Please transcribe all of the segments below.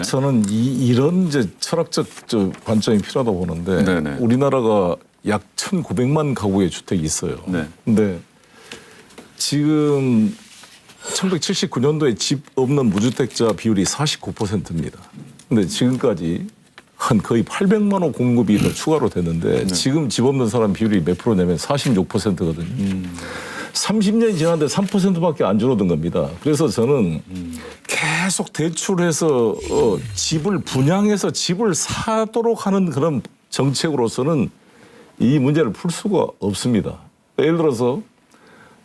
저는 이런 이제 철학적 관점이 필요하다고 보는데 네네. 우리나라가 약 1,900만 가구의 주택이 있어요. 네. 근데 지금 1979년도에 집 없는 무주택자 비율이 49%입니다. 근데 지금까지 한 거의 800만 호 공급이 더 추가로 됐는데 지금 집 없는 사람 비율이 몇 프로냐면 46%거든요. 30년이 지났는데 3%밖에 안 줄어든 겁니다. 그래서 저는 계속 대출해서 집을 분양해서 집을 사도록 하는 그런 정책으로서는 이 문제를 풀 수가 없습니다. 예를 들어서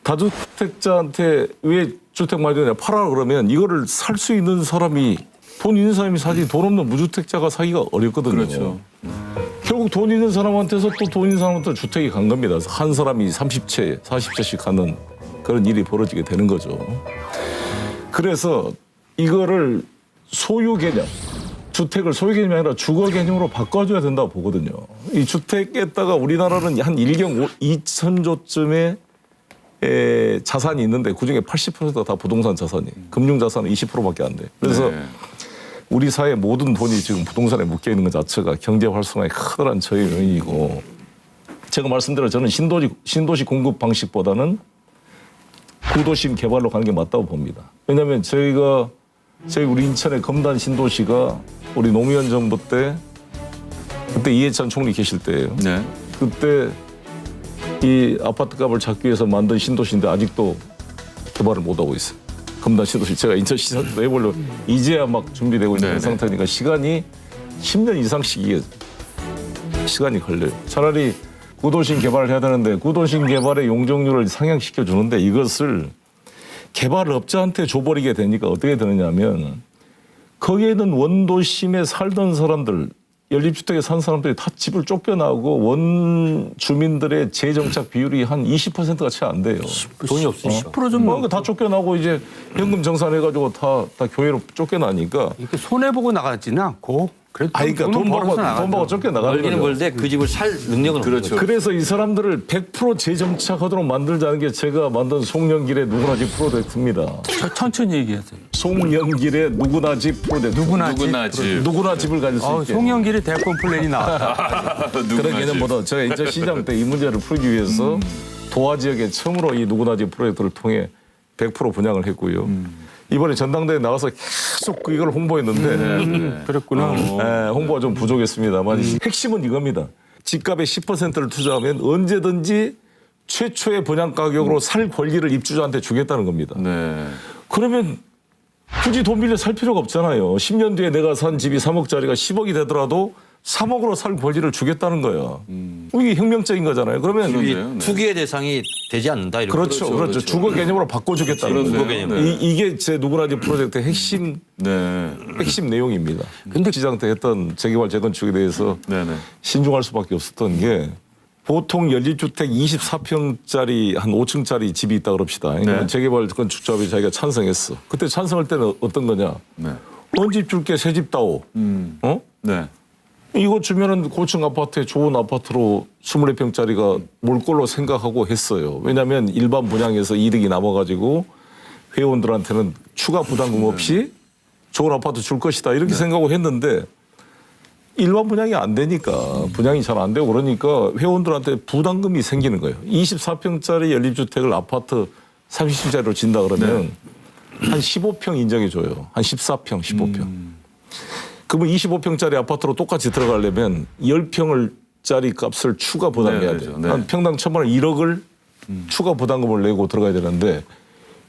다주택자한테 왜 주택 마련이냐 팔아 그러면 이거를 살 수 있는 사람이 돈 있는 사람이 사지 돈 없는 무주택자가 사기가 어렵거든요. 그렇죠. 결국 돈 있는 사람한테서 또 돈 있는 사람한테 주택이 간 겁니다. 한 사람이 30채, 40채씩 가는 그런 일이 벌어지게 되는 거죠. 그래서 이거를 소유 개념, 주택을 소유 개념이 아니라 주거 개념으로 바꿔줘야 된다고 보거든요. 이 주택에다가 우리나라는 한 1경 2천조쯤의 자산이 있는데 그중에 80%가 다 부동산 자산이, 금융 자산은 20%밖에 안 돼. 그래서 네. 우리 사회 모든 돈이 지금 부동산에 묶여 있는 것 자체가 경제 활성화에 커다란 저의 요인이고, 제가 말씀드린 저는 신도시 공급 방식보다는 구도심 개발로 가는 게 맞다고 봅니다. 왜냐하면 저희 우리 인천의 검단 신도시가 우리 노무현 정부 때 그때 이해찬 총리 계실 때예요. 네. 그때 이 아파트 값을 잡기 위해서 만든 신도시인데 아직도 개발을 못 하고 있어요. 검단 신도시 제가 인천시장도 해보려고 이제야 막 준비되고 있는 네네. 상태니까 시간이 10년 이상씩 이게 시간이 걸려요. 차라리 구도심 개발을 해야 되는데 구도심 개발의 용적률을 상향시켜 주는데 이것을 개발업자한테 줘버리게 되니까 어떻게 되느냐면 거기에 있는 원도심에 살던 사람들, 연립주택에 산 사람들이 다 집을 쫓겨나고 원주민들의 재정착 비율이 한 20%가 채 안 돼요. 돈이 없으니까. 10% 정도. 다 쫓겨나고 이제 현금 정산해가지고 다 교회로 쫓겨나니까. 이렇게 손해 보고 나가지는 않고 그래도 그러니까 돈 벌고 쫓겨나가는 벌기는 거죠. 벌되 그 집을 살 능력은 없는 그렇죠. 거죠. 그래서 이 사람들을 100% 재정착하도록 만들자는 게 제가 만든 송년길의 누구나 집 프로젝트입니다. 천천히 얘기하세요. 송년길의 누구나 집 프로젝트. 누구나 누구나 집을 가질 수 있게. 송영길의 대권 플랜이 나왔다. 그런 개념보다 제가 인천 시장 때 이 문제를 풀기 위해서 도화 지역에 처음으로 이 누구나 집 프로젝트를 통해 100% 분양을 했고요. 이번에 전당대회 나가서 계속 이걸 홍보했는데 그랬구나. 홍보가 좀 부족했습니다만 핵심은 이겁니다. 집값의 10%를 투자하면 언제든지 최초의 분양 가격으로 살 권리를 입주자한테 주겠다는 겁니다. 네. 그러면 굳이 돈 빌려 살 필요가 없잖아요. 10년 뒤에 내가 산 집이 3억짜리가 10억이 되더라도 3억으로 살 권리를 주겠다는 거야. 이게 혁명적인 거잖아요. 그러면 그런데요. 네. 투기의 대상이 되지 않는다. 이런 그렇죠. 그렇죠. 주거 개념으로 바꿔주겠다는 그런데요. 거죠. 주거 개념. 네. 이게 제 누구나 집 프로젝트의 핵심 내용입니다. 근데 시장 때 했던 재개발 재건축에 대해서 네네. 신중할 수밖에 없었던 게 보통 연립주택 24평짜리 한 5층짜리 집이 있다 그럽시다. 네. 재개발 건축조합이 자기가 찬성했어. 그때 찬성할 때는 어떤 거냐? 네. 뭔 집 줄게 새 집 다오. 어? 네. 이거 주면은 고층 아파트에 좋은 아파트로 24평짜리가 몰 걸로 생각하고 했어요. 왜냐하면 일반 분양에서 이득이 남아가지고 회원들한테는 추가 부담금 없이 좋은 아파트 줄 것이다 이렇게 생각하고 했는데 일반 분양이 안 되니까 분양이 잘 안 되고 그러니까 회원들한테 부담금이 생기는 거예요. 24평짜리 연립주택을 아파트 30층짜리로 진다 그러면 한 15평 인정해줘요. 한 14평, 15평. 그러면 25평짜리 아파트로 똑같이 들어가려면 10평짜리 값을 추가 부담해야 돼요. 네. 한 평당 1,000만 원 1억을 추가 부담금을 내고 들어가야 되는데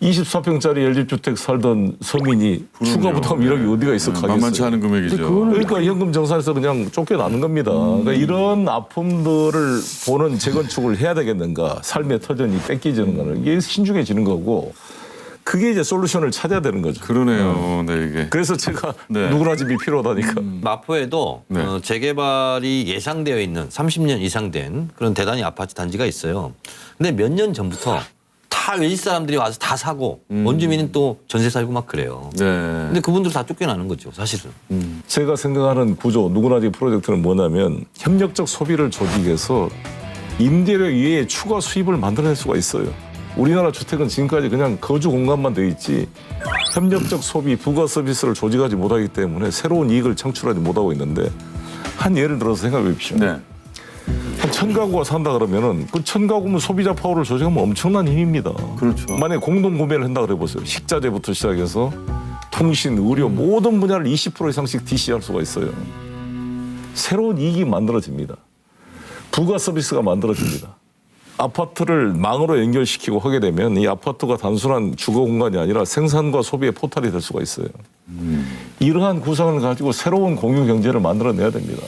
24평짜리 연립주택 살던 서민이 추가 부담 1억이 어디가 있어 가겠어요. 만만치 않은 금액이죠. 그러니까 현금 정산에서 그냥 쫓겨나는 겁니다. 그러니까 이런 아픔들을 보는 재건축을 해야 되겠는가. 삶의 터전이 뺏기지는 거는 이게 신중해지는 거고 그게 이제 솔루션을 찾아야 되는 거죠. 그러네요. 네, 이게. 그래서 제가 네. 누구나 집이 필요하다니까. 마포에도 네. 재개발이 예상되어 있는 30년 이상 된 그런 대단히 아파트 단지가 있어요. 근데 몇 년 전부터 다 외지 사람들이 와서 다 사고 원주민은 또 전세 살고 막 그래요. 네. 근데 그분들 다 쫓겨나는 거죠, 사실은. 제가 생각하는 구조 누구나 집 프로젝트는 뭐냐면 협력적 소비를 조직해서 임대료 이외에 추가 수입을 만들어낼 수가 있어요. 우리나라 주택은 지금까지 그냥 거주 공간만 돼 있지 협력적 소비, 부가 서비스를 조직하지 못하기 때문에 새로운 이익을 창출하지 못하고 있는데 한 예를 들어서 생각해 보십시오. 네. 한 1000가구가 산다 그러면은 그 1000가구면 소비자 파워를 조직하면 엄청난 힘입니다. 그렇죠. 만약에 공동 구매를 한다 그래 보세요. 식자재부터 시작해서 통신, 의료 모든 분야를 20% 이상씩 DC할 수가 있어요. 새로운 이익이 만들어집니다. 부가 서비스가 만들어집니다. 아파트를 망으로 연결시키고 하게 되면 이 아파트가 단순한 주거 공간이 아니라 생산과 소비의 포탈이 될 수가 있어요. 이러한 구상을 가지고 새로운 공유 경제를 만들어내야 됩니다.